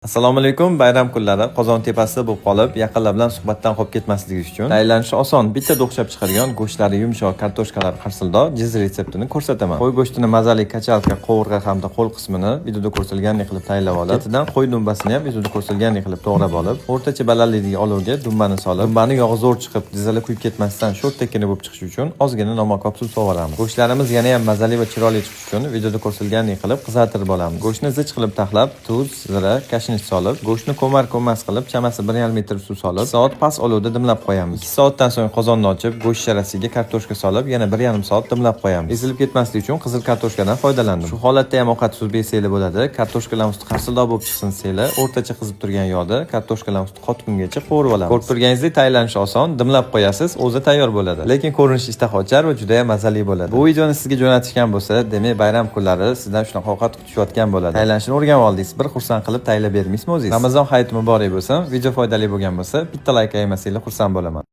Assalomu alaykum. Bayram kunlari qozon tepasida bo'lib qolib, yaqinlar bilan suhbatdan qolib ketmasligi uchun tayyorlanishi oson, bitta o'xshab chiqargan go'shtlari yumshoq kartoshkalar qarsildor jiz retseptini ko'rsataman. Qo'y go'shtini mazali kachalka, qovurg'a hamda qo'l qismini videoda ko'rsatilgandek qilib tayyorlab olib, ketidan qo'y dumbasini ham videoda ko'rsatilgandek qilib to'g'rab olib, o'rtacha balandlikdagi olovga dumbani solib, dumbani yog'i zo'r chiqib, dizali kuyib ketmasdan sho'rtekkina bo'lib chiqishi uchun ozgina nomakop suv sovuramiz. Go'shtlarimiz yana ham mazali va chiroyli chiqishi uchun videoda ko'rsatilgandek qilib qizartirib olamiz. Go'shtni zich qilib taxlab, tuz, zira, solib, go'shtni ko'mar-ko'mas qilib, chamasi 1,5 litr suv solib, soat past olovda dimlab qo'yamiz. 2 soatdan so'ng qozonni ochib, go'sht sharasiga kartoshka solib, yana 1,5 soat dimlab qo'yamiz. Ezilib ketmasligi uchun qizil kartoshkadan foydalandim. Shu holatda ham ovqat bezeli bo'ladi. Kartoshkalar usti qarsillor bo'lib chiqsin seli, o'rtacha qizib turgan yog'da kartoshkalar usti qotgungacha qovurib olamiz. Ko'rib turganingizdek tayyorlanishi oson, dimlab qo'yasiz, o'zi tayyor bo'ladi. Lekin ko'rinishi ishtaha ochar va juda ham mazali bo'ladi. Bu videoni sizga jo'natishgan bo'lsa, demak bayram kunlari sizdan shunaqa ovqat kutishayotgan bo'ladi. Tayyorlanishini o'rganib oldingiz, bir xursand qilib tayyorlab bermaysiz. Ramazon hayiti muborak bo'lsin. Video foydali bo'lgan bo'lsa, bitta like aymasanglar xursand bo'laman.